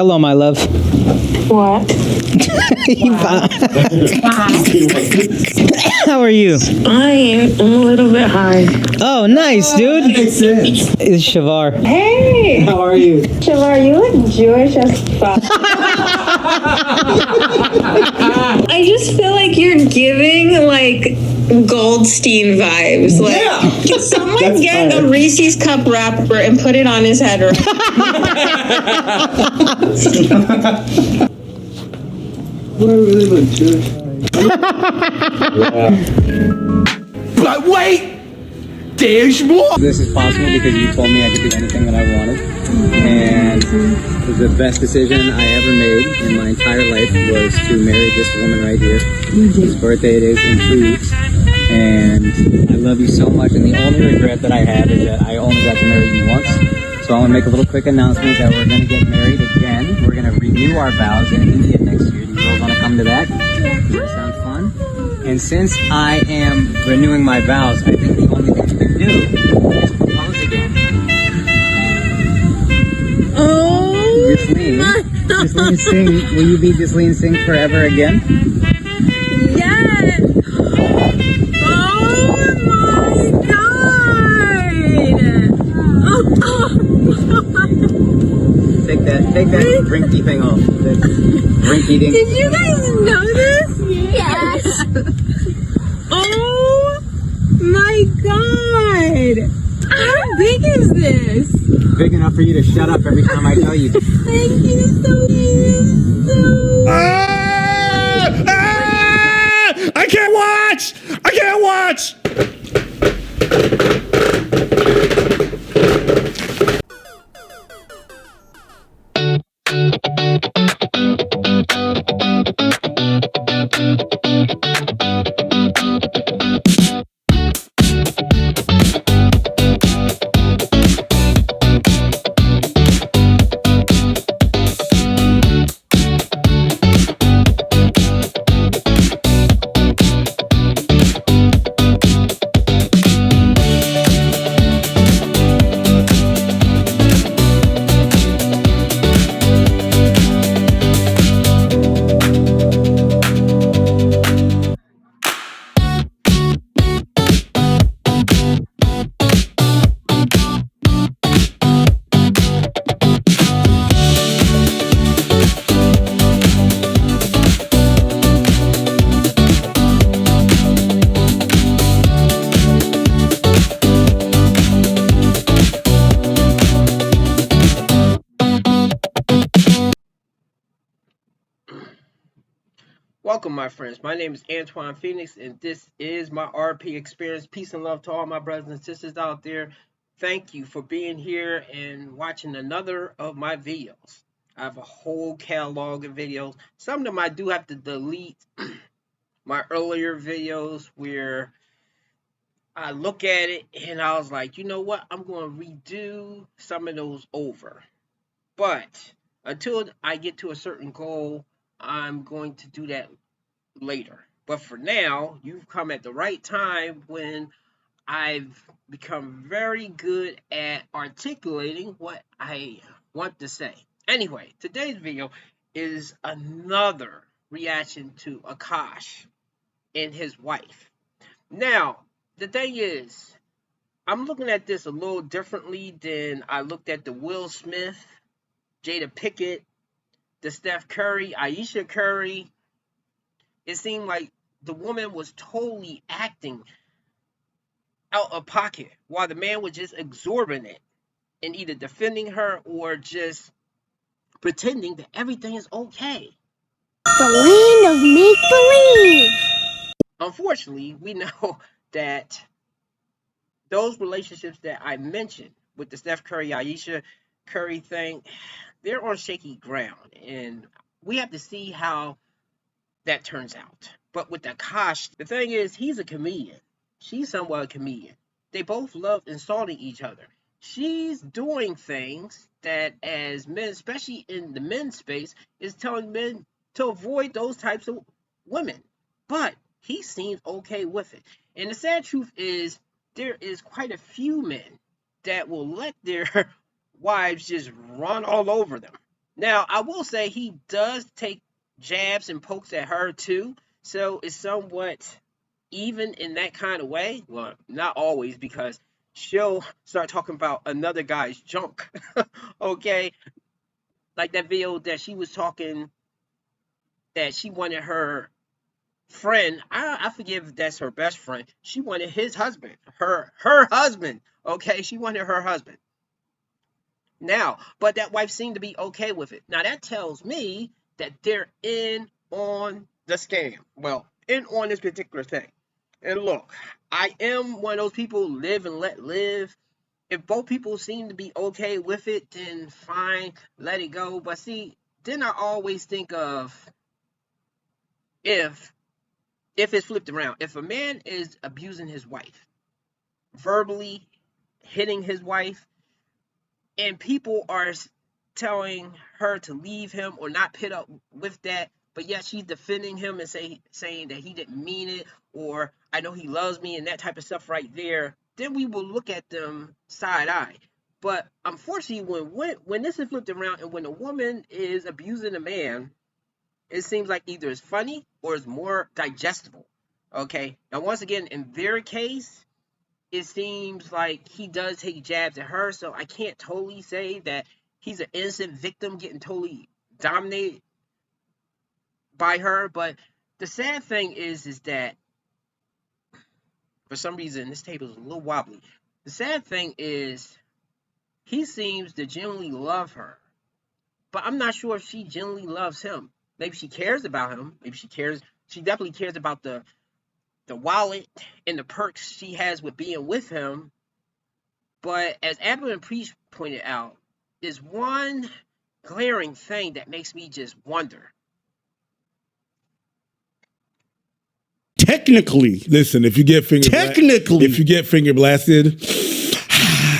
Hello, my love. What? How are you? I'm a little bit high. Oh, nice, dude. It's Shavar. Hey! How are you? Shavar, you look Jewish as fuck. I just feel like you're giving, like, Goldstein vibes. Like, can someone get a Reese's cup wrapper and put it on his head? I really look Jewish. But wait! There's more! This is possible because you told me I could do anything that I wanted. And the best decision I ever made in my entire life was to marry this woman right here. His birthday it is in 2 weeks. And I love you so much. And the only regret that I have is that I only got to marry you once. So I want to make a little quick announcement that we're going to get married again. We're going to renew our vows in India next year. Do you girls want to come to that? Yeah. That sounds fun. And since I am renewing my vows, I think the only thing you can do is propose again. Oh, Ghislaine Singh, will you be Ghislaine Singh forever again? yes! Oh my god! Take that drinky thing off. That drinky dink. Did you guys know this? Yes! Oh my god! How big is this? Big enough for you to shut up every time I tell you. Thank you so much. I can't watch! I can't watch! Welcome, my friends. My name is Antoine Phoenix, and this is my RP experience. Peace and love to all my brothers and sisters out there. Thank you for being here and watching another of my videos. I have a whole catalog of videos. Some of them I do have to delete my earlier videos where I look at it and I was like, you know what? I'm going to redo some of those over. But until I get to a certain goal, I'm going to do that later. But for now, you've come at the right time when I've become very good at articulating what I want to say. Anyway, today's video is another reaction to Akaash and his wife. Now, the thing is, I'm looking at this a little differently than I looked at the Will Smith, Jada Pinkett, the Steph Curry, Ayesha Curry. It seemed like the woman was totally acting out of pocket while the man was just absorbing it and either defending her or just pretending that everything is okay. The land of make-believe. Unfortunately, we know that those relationships that I mentioned with the Steph Curry, Ayesha Curry thing, they're on shaky ground, and we have to see how that turns out. But with Akaash, the thing is, he's a comedian. She's somewhat a comedian. They both love insulting each other. She's doing things that, as men, especially in the men's space, is telling men to avoid those types of women. But he seems okay with it. And the sad truth is, there is quite a few men that will let their wives just run all over them. Now, I will say he does take jabs and pokes at her too, so it's somewhat even in that kind of way. Well, not always, because she'll start talking about another guy's junk. Okay, like that video that she was talking that she wanted her friend. I forget if that's her best friend. She wanted his husband, her husband. Okay, she wanted her husband. Now, but that wife seemed to be okay with it. Now that tells me that they're in on the scam. Well, in on this particular thing. And look, I am one of those people, live and let live. If both people seem to be okay with it, then fine, let it go. But see, then I always think of if it's flipped around. If a man is abusing his wife, verbally hitting his wife, and people are telling her to leave him or not put up with that, but yet she's defending him and saying that he didn't mean it, or I know he loves me and that type of stuff right there, then we will look at them side-eye. But unfortunately, when this is flipped around and when a woman is abusing a man, it seems like either it's funny or it's more digestible. Okay? Now, once again, in their case, it seems like he does take jabs at her, so I can't totally say that he's an innocent victim getting totally dominated by her. But the sad thing is that for some reason this table is a little wobbly. The sad thing is he seems to genuinely love her, but I'm not sure if she genuinely loves him. Maybe she cares about him. Maybe she cares. She definitely cares about the wallet and the perks she has with being with him. But as Abel and Priest pointed out, there's one glaring thing that makes me just wonder. Technically, listen, if you get finger blasted,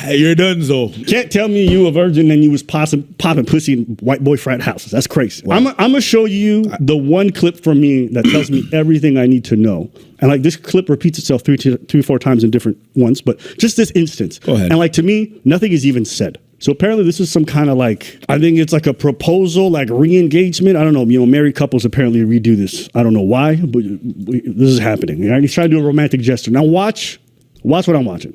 you're donezo. Can't tell me you a virgin and you was popping pussy in white boy frat houses. That's crazy. Wow. I'm gonna show you the one clip from me that tells me everything I need to know. And like this clip repeats itself three or four times in different ones, but just this instance. Go ahead. And like to me, nothing is even said. So apparently this is some kind of like, I think it's like a proposal, like re-engagement. I don't know, married couples apparently redo this. I don't know why, but this is happening. Right? He's trying to do a romantic gesture. Now watch what I'm watching.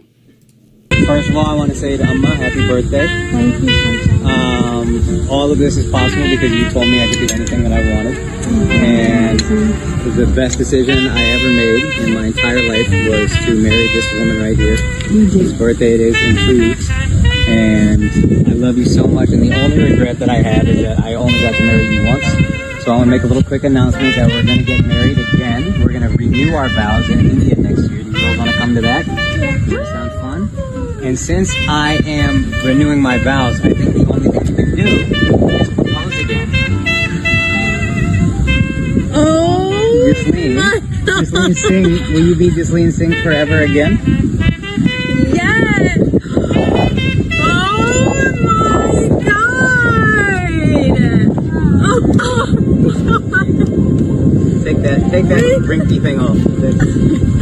First of all, I want to say to Amma, happy birthday. Thank you. All of this is possible because you told me I could do anything that I wanted. And the best decision I ever made in my entire life was to marry this woman right here. Whose birthday it is in 2 weeks. And I love you so much. And the only regret that I have is that I only got to marry you once. So I want to make a little quick announcement that we're going to get married again. We're going to renew our vows in India next year. Do you all want to come to that? Does that sound fun? And since I am renewing my vows, I think the only thing you can do is propose again. Oh, Ghislaine Singh, will you be Ghislaine Singh forever again? yes. Oh my God. Take that rinky thing off. That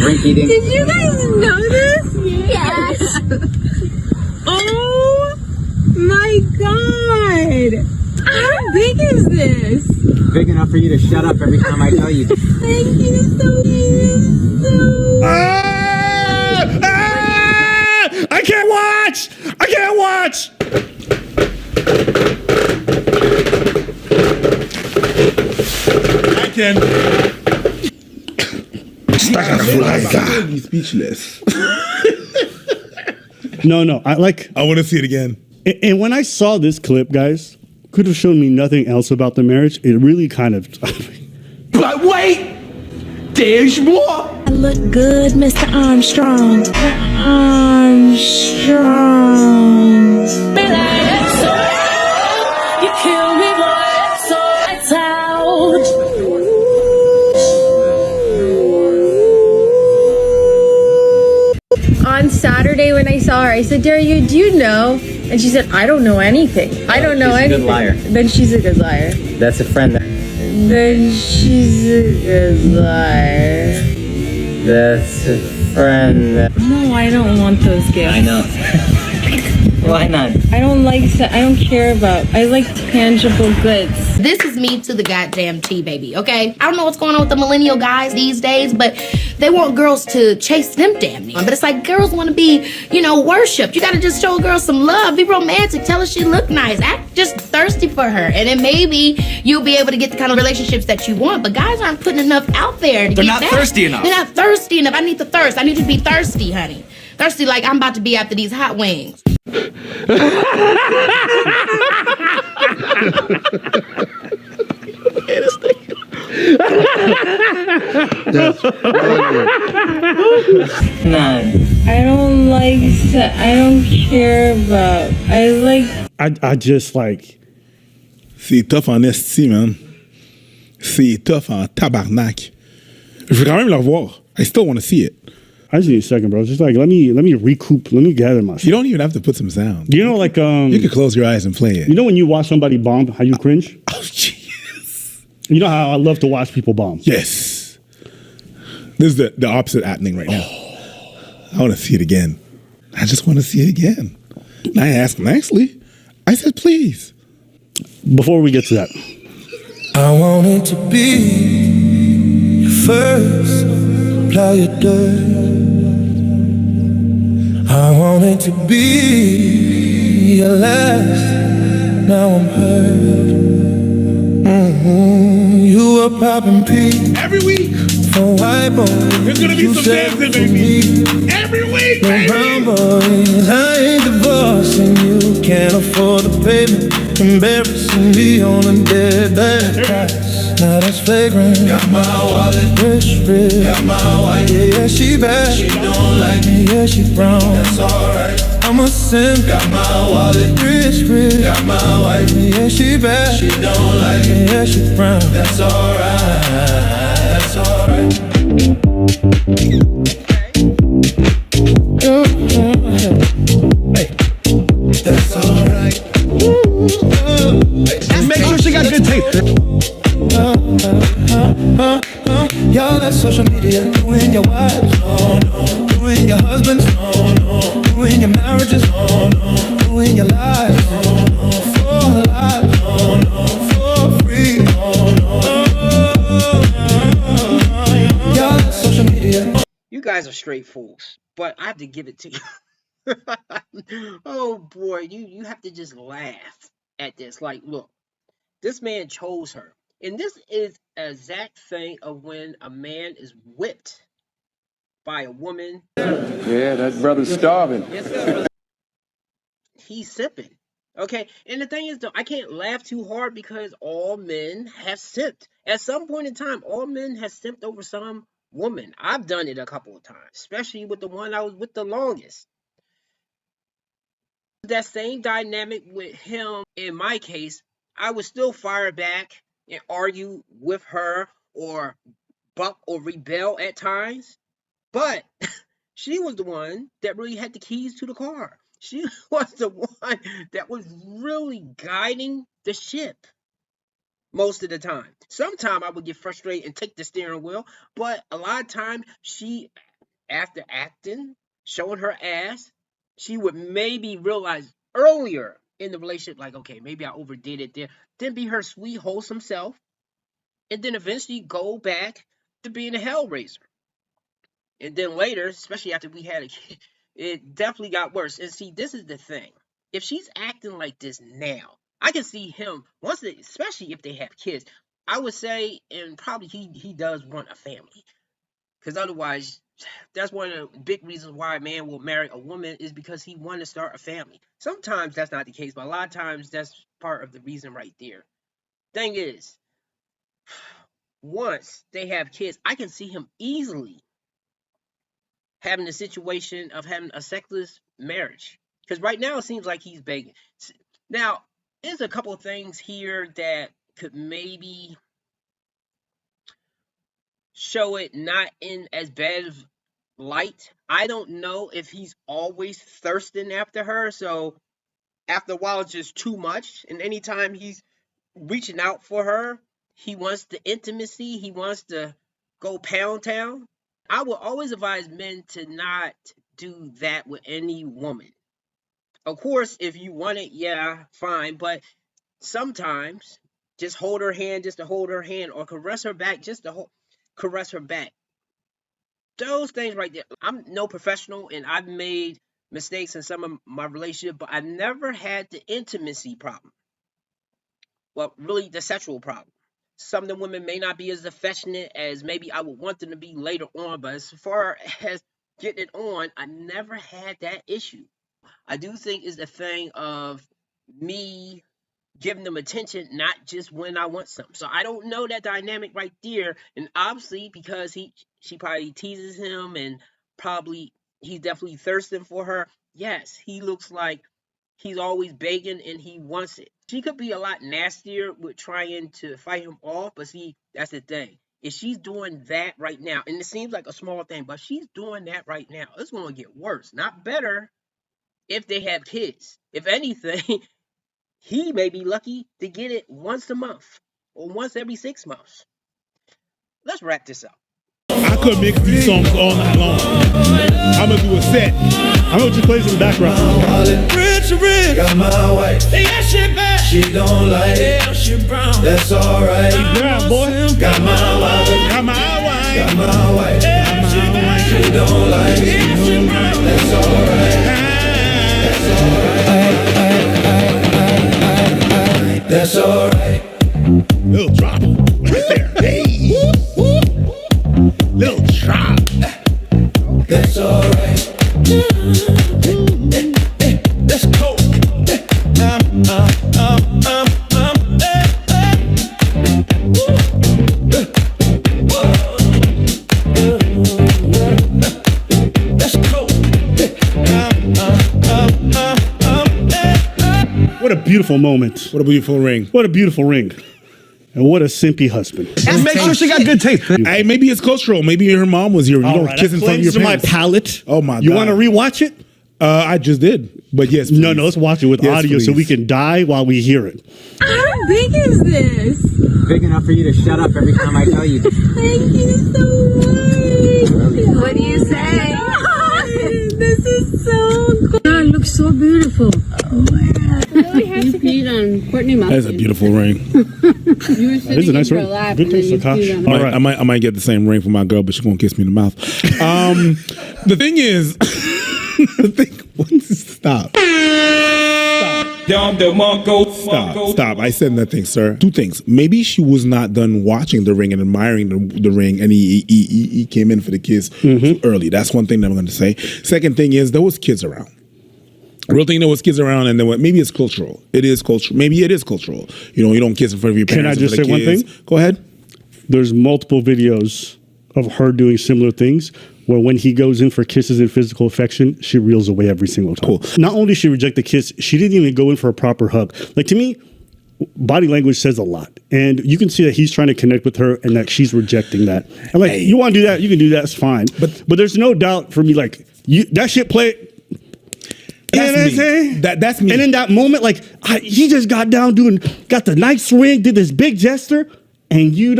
rinky dink. Did you guys know this? Yes. Oh my God. How big is this? Big enough for you to shut up every time I tell you. Thank you so much. I can't watch! I can't watch! I can. I'll be speechless. No, I want to see it again. And when I saw this clip, guys, could have shown me nothing else about the marriage. It really kind of. But wait! There's more! I look good, Mr. Armstrong. You kill me, boy, so it's out. On Saturday when I saw her, I said, Daria, do you know? And she said, I don't know anything. I don't know anything. She's a good liar. Then she's a good liar. That's a friend. Then she's a good liar. That's a friend. No, I don't want those gifts. I know. Why not? I don't like I don't care about. I like tangible goods. This is me to the goddamn T, baby, okay? I don't know what's going on with the millennial guys these days, but they want girls to chase them damn near. But it's like girls want to be, worshipped. You got to just show a girl some love. Be romantic. Tell her she look nice. Act just thirsty for her. And then maybe you'll be able to get the kind of relationships that you want. But guys aren't putting enough out there to They're get not that. thirsty enough. They're not thirsty enough. I need the thirst. I need to be thirsty, honey. Thirsty like I'm about to be after these hot wings. I don't like. I don't care about. I like. I just like. C'est tough en esti, man. C'est tough en tabarnak. Je veux quand même le revoir. I still want to see it. I just need a second, bro. Just like let me recoup. Let me gather myself. You don't even have to put some sound. You know, like you can close your eyes and play it. You know when you watch somebody bomb, how you cringe? Oh, jeez. You know how I love to watch people bomb. Yes. This is the opposite happening right now. I want to see it again. I just want to see it again. And I asked nicely. I said, please. Before we get to that, I wanted to be your first, apply your dirt. I wanted to be your last, now I'm hurt. You were popping P every week. For white boys, there's gonna be some dancing, baby. Every week, baby. Brown boys, I ain't divorcing you. Can't afford the payment. Embarrassing me on a dead bad price. Now that's flagrant. Got my wallet, rich. Got my wife, yeah, she bad. She don't like me, yeah, she brown. That's alright. I'm a simp. Got my wallet, rich. Got my wife, yeah, she bad. She don't like me, yeah, she brown. That's alright. That's alright. Hey, that's alright. Make sure she got good taste. Y'all that social media, doing your wives, doing your husbands, doing your marriages, doing your lives, for life, for free. Y'all that social media. You guys are straight fools, but I have to give it to you. Oh boy, you have to just laugh at this. Like, look, this man chose her. And this is an exact thing of when a man is whipped by a woman. Yeah, that brother's starving. He's simping. Okay, and the thing is, though, I can't laugh too hard because all men have simped. At some point in time, all men have simped over some woman. I've done it a couple of times, especially with the one I was with the longest. That same dynamic with him, in my case, I would still fire back and argue with her or buck or rebel at times. But she was the one that really had the keys to the car. She was the one that was really guiding the ship most of the time. Sometimes I would get frustrated and take the steering wheel, but a lot of times she, after acting, showing her ass, she would maybe realize earlier in the relationship, like, okay, maybe I overdid it there. Then be her sweet, wholesome self, and then eventually go back to being a hellraiser. And then later, especially after we had a kid, it definitely got worse. And see, this is the thing. If she's acting like this now, I can see him, especially if they have kids, I would say, and probably he does want a family. Because otherwise, that's one of the big reasons why a man will marry a woman is because he wants to start a family. Sometimes that's not the case, but a lot of times that's part of the reason right there. Thing is, once they have kids, I can see him easily having a situation of having a sexless marriage. Because right now it seems like he's begging. Now, there's a couple of things here that could maybe show it not in as bad of light. I don't know if he's always thirsting after her, so after a while it's just too much, and anytime he's reaching out for her, he wants the intimacy, he wants to go pound town. I will always advise men to not do that with any woman. Of course, if you want it, yeah, fine. But sometimes just hold her hand just to hold her hand, or caress her back just to caress her back. Those things right there. I'm no professional, and I've made mistakes in some of my relationship, but I never had the intimacy problem. Well, really the sexual problem. Some of the women may not be as affectionate as maybe I would want them to be later on, but as far as getting it on, I never had that issue. I do think it's the thing of me giving them attention, not just when I want something. So I don't know that dynamic right there. And obviously, because she probably teases him, and probably he's definitely thirsting for her. Yes, he looks like he's always begging and he wants it. She could be a lot nastier with trying to fight him off, but see, that's the thing. If she's doing that right now, and it seems like a small thing, but she's doing that right now, it's going to get worse, not better, if they have kids. If anything, he may be lucky to get it once a month or once every 6 months. Let's wrap this up. I could mix these songs all night long. I'm gonna do a set. I'm gonna just play this in the background. Rich, got my wife. Yeah, she bad. She don't like it. Yeah, she brown. That's alright. Brown, boy. Got my wife. Got my wife. Got my wife. Yeah, she bad. She don't like it. Yeah, she brown. That's alright. That's alright. Little drop right there. Hey. Little drop. That's alright. Let's go. Let's go. What a beautiful moment. What a beautiful ring. What a beautiful ring. And what a simpy husband. Just make sure she got good taste. Hey, maybe it's cultural. Maybe her mom was here. You don't kiss in front of your parents. my palate. Oh my God. You want to rewatch it? I just did. But yes, please. No, let's watch it with audio so we can die while we hear it. How big is this? Big enough for you to shut up every time I tell you. Thank you so much. What do you say? This is so cool. God, it looks so beautiful. Oh, wow. Really has to peed on Courtney Muffin. That's a beautiful ring. You were sitting a nice in ring. her lap. Good taste, Akaash. All right. I might get the same ring for my girl, but she's gonna kiss me in the mouth. The thing is, stop. Stop. I said nothing, sir. Two things. Maybe she was not done watching the ring and admiring the ring, and he came in for the kiss too early. That's one thing that I'm going to say. Second thing is, there was kids around. Real thing, there was kids around, and then maybe it's cultural. It is cultural. Maybe it is cultural. You know, you don't kiss in front of your parents. Can I just say one thing? Go ahead. There's multiple videos of her doing similar things where when he goes in for kisses and physical affection, she reels away every single time. Cool. Not only did she reject the kiss, she didn't even go in for a proper hug. Like, to me, body language says a lot. And you can see that he's trying to connect with her and that she's rejecting that. And like, you want to do that, you can do that, it's fine. But there's no doubt for me, like, that shit play. That's me. That's me. And in that moment, like, he just got down got the nice ring, did this big gesture, and you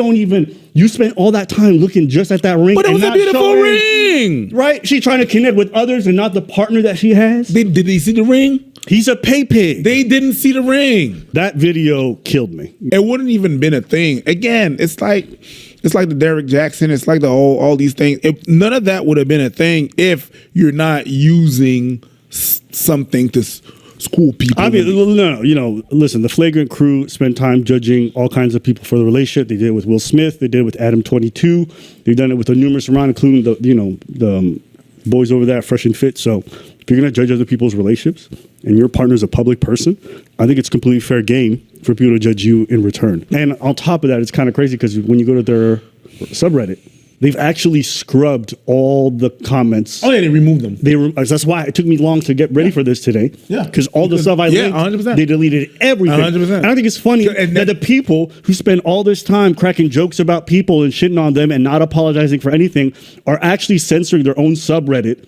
spent all that time looking just at that ring. But it was a beautiful ring. Right? She's trying to connect with others and not the partner that she has. Did they see the ring? He's a pay pig. They didn't see the ring. That video killed me. It wouldn't even been a thing. Again, it's like the Derrick Jackson. It's like all these things. None of that would have been a thing if you're not using something to school people. I mean, no, listen, the Flagrant crew spent time judging all kinds of people for the relationship. They did it with Will Smith. They did it with Adam 22. They've done it with a numerous amount, including the boys over there at Fresh and Fit. So if you're going to judge other people's relationships and your partner's a public person, I think it's completely fair game for people to judge you in return. And on top of that, it's kind of crazy because when you go to their subreddit, they've actually scrubbed all the comments. Oh, yeah, they removed them. That's why it took me long to get ready for this today. Yeah. Because all the stuff I linked, 100%. they deleted everything. 100%. And I think it's funny that the people who spend all this time cracking jokes about people and shitting on them and not apologizing for anything are actually censoring their own subreddit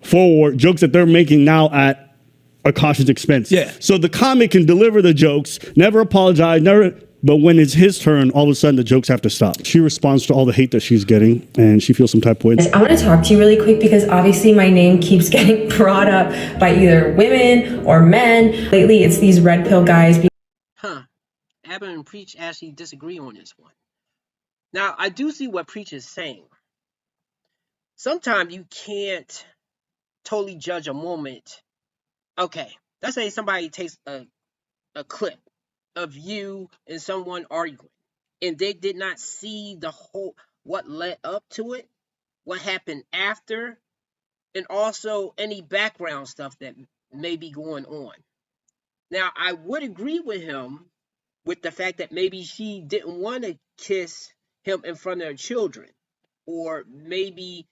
for jokes that they're making now at Akaash's expense. Yeah. So the comic can deliver the jokes, never apologize, never... But when it's his turn, all of a sudden the jokes have to stop. She responds to all the hate that she's getting, and she feels some type of way. I want to talk to you really quick because obviously my name keeps getting brought up by either women or men. Lately, it's these red pill guys. Abba and Preach actually disagree on this one. Now, I do see what Preach is saying. Sometimes you can't totally judge a moment. Okay, let's say somebody takes a clip of you and someone arguing, and they did not see the whole, what led up to it, what happened after, and also any background stuff that may be going on. Now, I would agree with him with the fact that maybe she didn't want to kiss him in front of her children, or maybe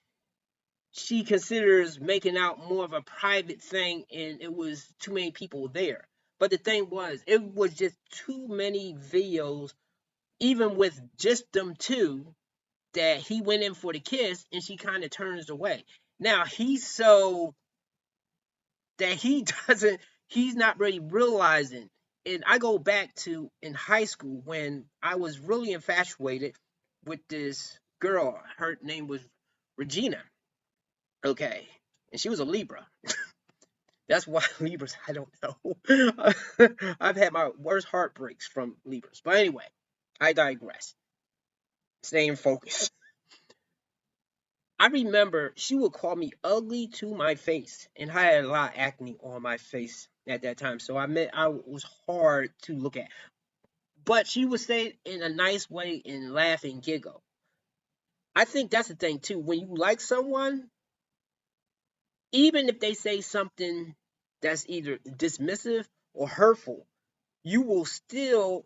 she considers making out more of a private thing and it was too many people there. But the thing was, it was just too many videos, even with just them two, that he went in for the kiss and she kind of turns away. Now, he's so that he's not really realizing. And I go back to in high school when I was really infatuated with this girl. Her name was Regina. Okay. And she was a Libra. That's why Libras, I don't know. I've had my worst heartbreaks from Libras. But anyway, I digress. Staying focused. I remember she would call me ugly to my face. And I had a lot of acne on my face at that time. So I was hard to look at. But she would say it in a nice way and laugh and giggle. I think that's the thing too. When you like someone, even if they say something that's either dismissive or hurtful, you will still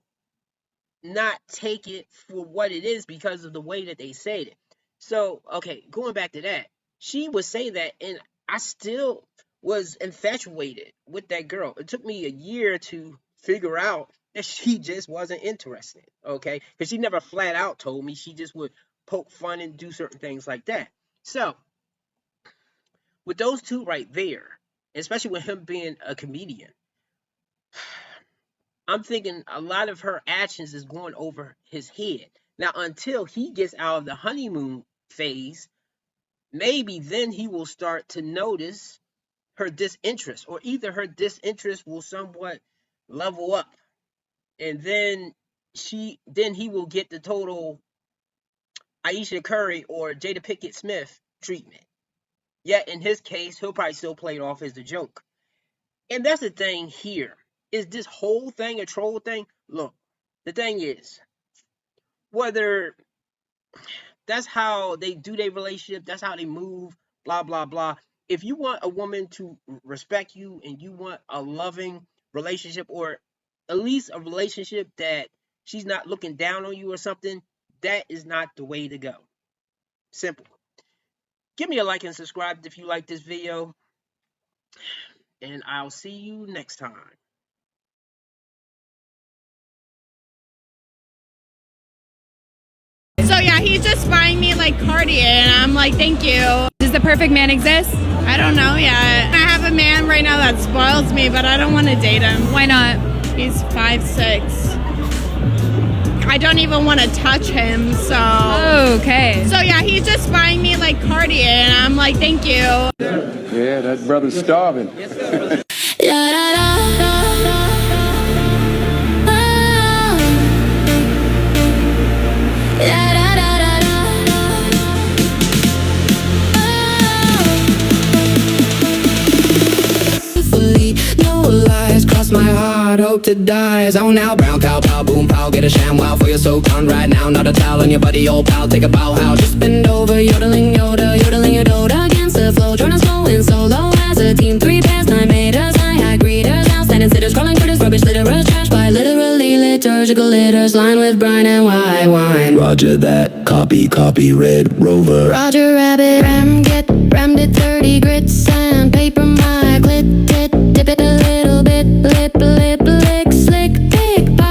not take it for what it is because of the way that they said it. So, okay, going back to that, she would say that, and I still was infatuated with that girl. It took me a year to figure out that she just wasn't interested, okay? Because she never flat out told me. She just would poke fun and do certain things like that. So, with those two right there, especially with him being a comedian, I'm thinking a lot of her actions is going over his head. Now, until he gets out of the honeymoon phase, maybe then he will start to notice her disinterest, or either her disinterest will somewhat level up, and then he will get the total Aisha Curry or Jada Pinkett Smith treatment. Yet in his case, he'll probably still play it off as the joke. And that's the thing here. Is this whole thing a troll thing? Look, the thing is, whether that's how they do their relationship, that's how they move, blah, blah, blah. If you want a woman to respect you and you want a loving relationship, or at least a relationship that she's not looking down on you or something, that is not the way to go. Simple. Give me a like and subscribe if you like this video. And I'll see you next time. So yeah, he's just spying me like Cartier, and I'm like, thank you. Does the perfect man exist? I don't know yet. I have a man right now that spoils me, but I don't want to date him. Why not? He's 5'6". I don't even want to touch him, so... Oh, okay. So yeah, he's just spying me like Cartier, and I'm like, thank you. Yeah, that brother's starving. My heart, hope to die. Zone out, brown cow, pow, boom, pow. Get a sham wow for your soaked on right now. Not a towel on your buddy, old pal. Take a bow, how? Just bend over, yodeling, yoda, yodeling your doda against the flow. Join us flowing solo as a team. 3 pairs, 9 meters, high greeters. Outstanding sitters, crawling critters, rubbish litterers, trash by literally liturgical litters. Line with brine and white wine. Roger that, copy, red rover. Roger rabbit, ram, get